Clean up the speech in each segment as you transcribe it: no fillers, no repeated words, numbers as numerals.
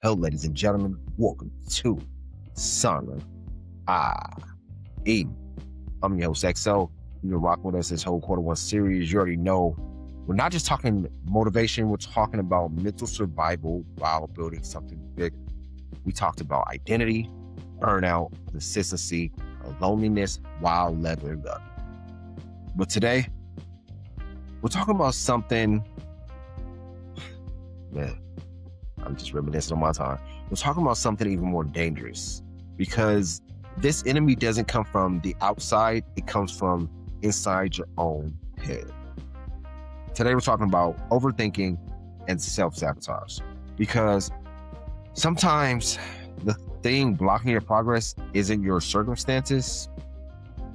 Hello, ladies and gentlemen. Welcome to SAUNAIE. I'm your host, XO. You're rocking with us this whole Q1 series. You already know we're not just talking motivation, we're talking about mental survival while building something bigger. We talked about identity, burnout, consistency, loneliness while leveling up. But today, we're talking about something, man, I'm just reminiscing on my time. We're talking about something even more dangerous because this enemy doesn't come from the outside, it comes from inside your own head. Today, we're talking about overthinking and self-sabotage because sometimes the thing blocking your progress isn't your circumstances,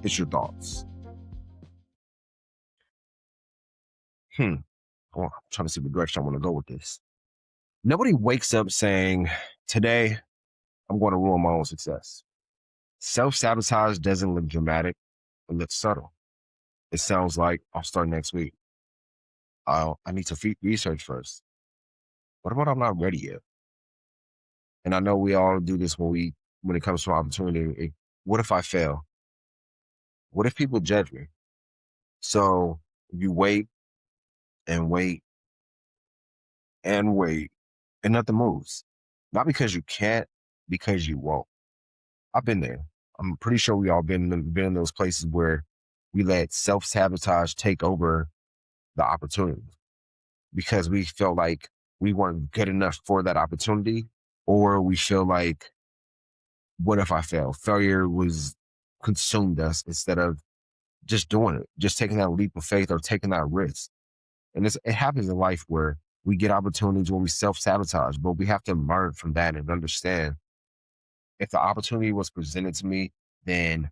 it's your thoughts. I'm trying to see what direction I want to go with this. Nobody wakes up saying, today, I'm going to ruin my own success. Self-sabotage doesn't look dramatic, it looks subtle. It sounds like, I'll start next week. I need to research first. What about I'm not ready yet? And I know we all do this when it comes to opportunity. What if I fail? What if people judge me? So you wait and wait and wait, and nothing moves. Not because you can't, because you won't. I've been there. I'm pretty sure we all been in those places where we let self-sabotage take over the opportunity because we felt like we weren't good enough for that opportunity, or we feel like, what if I fail? Failure was consumed us instead of just doing it, just taking that leap of faith or taking that risk. And it happens in life where we get opportunities where we self-sabotage, but we have to learn from that and understand if the opportunity was presented to me, then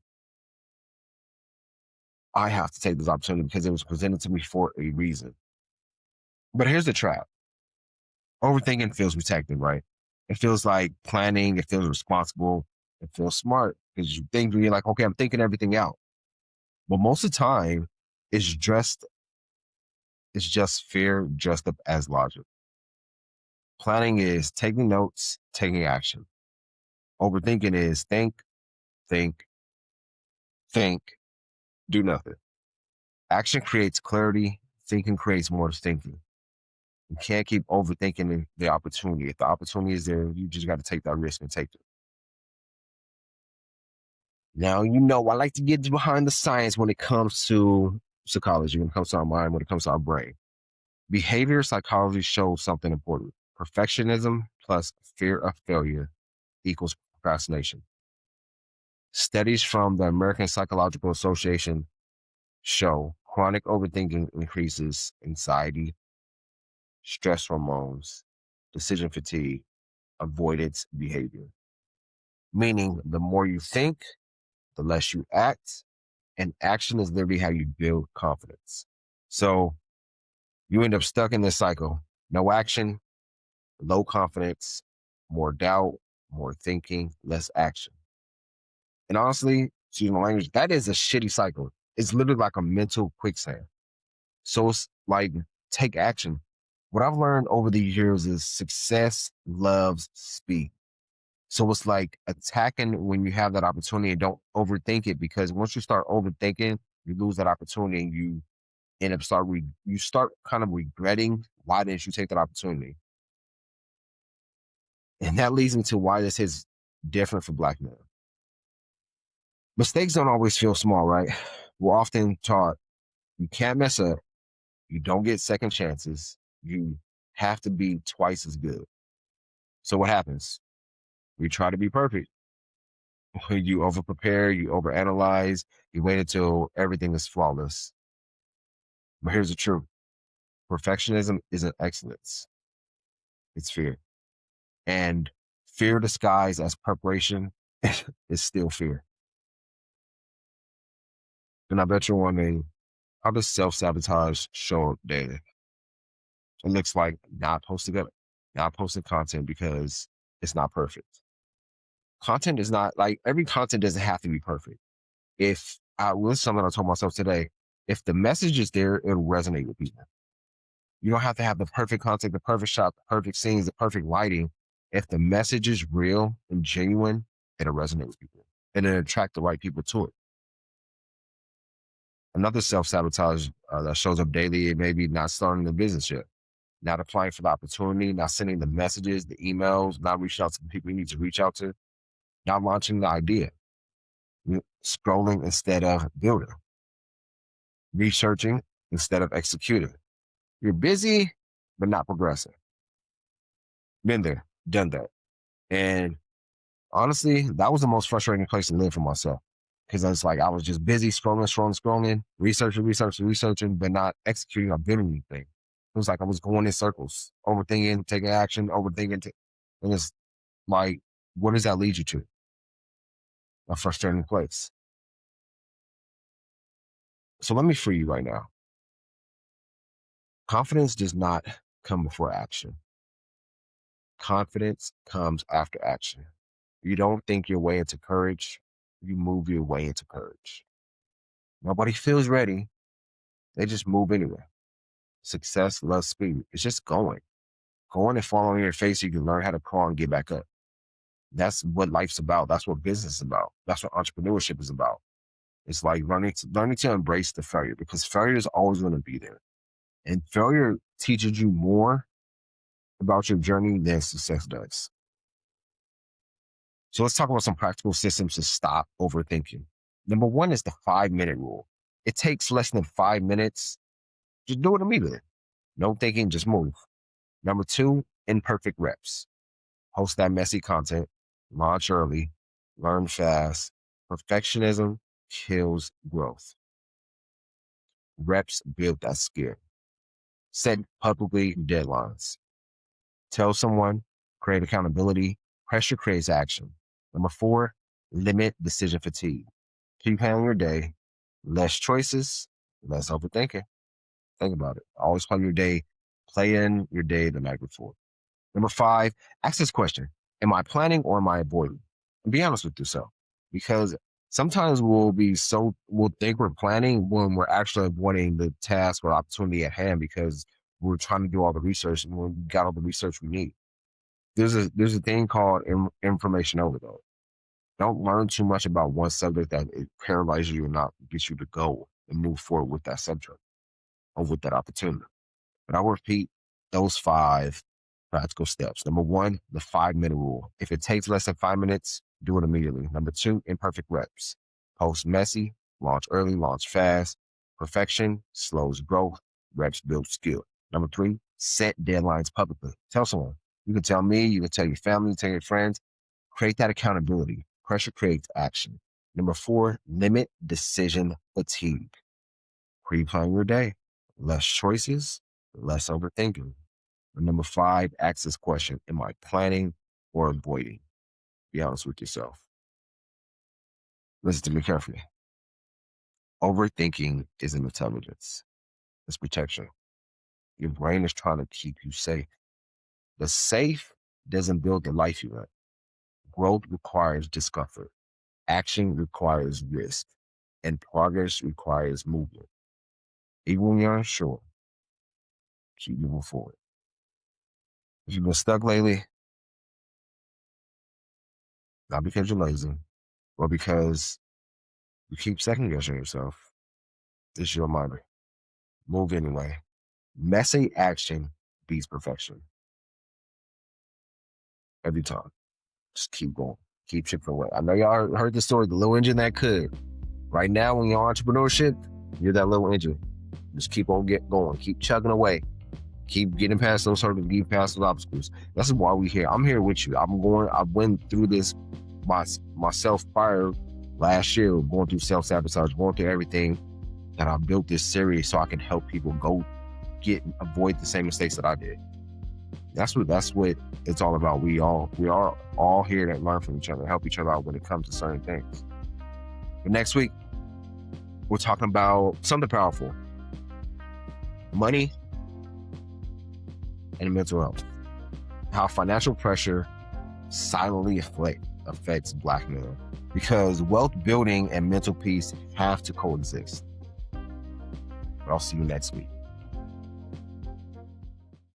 I have to take this opportunity because it was presented to me for a reason. But here's the trap. Overthinking feels protected, right? It feels like planning. It feels responsible. It feels smart because you think you're like, okay, I'm thinking everything out. But most of the time, it's just fear dressed up as logic. Planning is taking notes, taking action. Overthinking is think, think, think, do nothing. Action creates clarity. Thinking creates more thinking. You can't keep overthinking the opportunity. If the opportunity is there, you just got to take that risk and take it. Now, I like to get behind the science when it comes to psychology, when it comes to our mind, when it comes to our brain. Behavior psychology shows something important. Perfectionism plus fear of failure equals procrastination. Studies from the American Psychological Association show chronic overthinking increases anxiety, stress hormones, decision fatigue, avoidance behavior. Meaning the more you think, the less you act, and action is literally how you build confidence. So you end up stuck in this cycle. No action, low confidence, more doubt, more thinking, less action. And honestly, excuse my language, that is a shitty cycle. It's literally like a mental quicksand. So it's like, take action. What I've learned over the years is success loves speed. So it's like attacking when you have that opportunity and don't overthink it, because once you start overthinking, you lose that opportunity and you end up you start kind of regretting why didn't you take that opportunity. And that leads me to why this is different for Black men. Mistakes don't always feel small, right? We're often taught you can't mess up, you don't get second chances, you have to be twice as good. So what happens? We try to be perfect. You over prepare, you overanalyze, you wait until everything is flawless. But here's the truth. Perfectionism isn't excellence. It's fear. And fear disguised as preparation is still fear. And I bet you're wondering, how does self-sabotage show up daily? It looks like not posting content because it's not perfect. Content is not like every content doesn't have to be perfect. If I was something I told myself today, if the message is there, it'll resonate with people. You don't have to have the perfect content, the perfect shot, the perfect scenes, the perfect lighting. If the message is real and genuine, it'll resonate with people and it'll attract the right people to it. Another self-sabotage that shows up daily, it may be not starting the business yet, not applying for the opportunity, not sending the messages, the emails, not reaching out to the people you need to reach out to, not launching the idea, scrolling instead of building, researching instead of executing. You're busy, but not progressing. Been there, done that. And honestly, that was the most frustrating place to live for myself. Because I was like, I was just busy scrolling, researching, but not executing or building anything. It was like I was going in circles, overthinking, taking action, overthinking. And it's like, what does that lead you to? A frustrating place. So let me free you right now. Confidence does not come before action. Confidence comes after action. You don't think your way into courage, you move your way into courage. Nobody feels ready. They just move anyway. Success loves speed. It's just going. Going and falling on your face, you can learn how to crawl and get back up. That's what life's about. That's what business is about. That's what entrepreneurship is about. It's like learning to embrace the failure, because failure is always going to be there. And failure teaches you more about your journey than success does. So let's talk about some practical systems to stop overthinking. Number one is the 5-minute rule. It takes less than 5 minutes. Just do it immediately. No thinking, just move. Number two, imperfect reps. Post that messy content, launch early, learn fast. Perfectionism kills growth. Reps build that skill. Set publicly deadlines. Tell someone, create accountability. Pressure creates action. Number four, limit decision fatigue. Keep handling your day. Less choices, less overthinking. Think about it. Always plan your day. Play in your day the night before. Number five, ask this question. Am I planning or am I avoiding? And be honest with yourself. Because sometimes we'll think we're planning when we're actually avoiding the task or opportunity at hand, because we're trying to do all the research and we got all the research we need. There's a thing called information overload. Don't learn too much about one subject that it paralyzes you and not gets you to go and move forward with that subject or with that opportunity. But I will repeat those 5 practical steps. Number one, the 5-minute rule. If it takes less than 5 minutes, do it immediately. Number two, imperfect reps. Post messy, launch early, launch fast. Perfection slows growth, reps build skill. Number three, set deadlines publicly. Tell someone. You can tell me, you can tell your family, tell your friends. Create that accountability. Pressure creates action. Number four, limit decision fatigue. Pre-plan your day. Less choices, less overthinking. And number five, ask this question. Am I planning or avoiding? Be honest with yourself. Listen to me carefully. Overthinking isn't intelligence. It's protection. Your brain is trying to keep you safe. The safe doesn't build the life you want. Growth requires discomfort. Action requires risk. And progress requires movement. Even when you're unsure, keep moving forward. If you've been stuck lately, not because you're lazy, or because you keep second guessing yourself, it's your reminder. Move anyway. Messy action beats perfection. Every time. Just keep going. Keep chipping away. I know y'all heard the story, the little engine that could. Right now, when you're entrepreneurship, you're that little engine. Just keep on going. Keep chugging away. Keep getting past those hurdles, getting past those obstacles. That's why we're here. I'm here with you. I went through this myself prior last year, going through self-sabotage, going through everything. And I built this series so I can help people avoid the same mistakes that I did. That's what it's all about. We are all here to learn from each other, help each other out when it comes to certain things. But next week, we're talking about something powerful. Money and mental health. How financial pressure silently affects Black men. Because wealth building and mental peace have to coexist. I'll see you next week.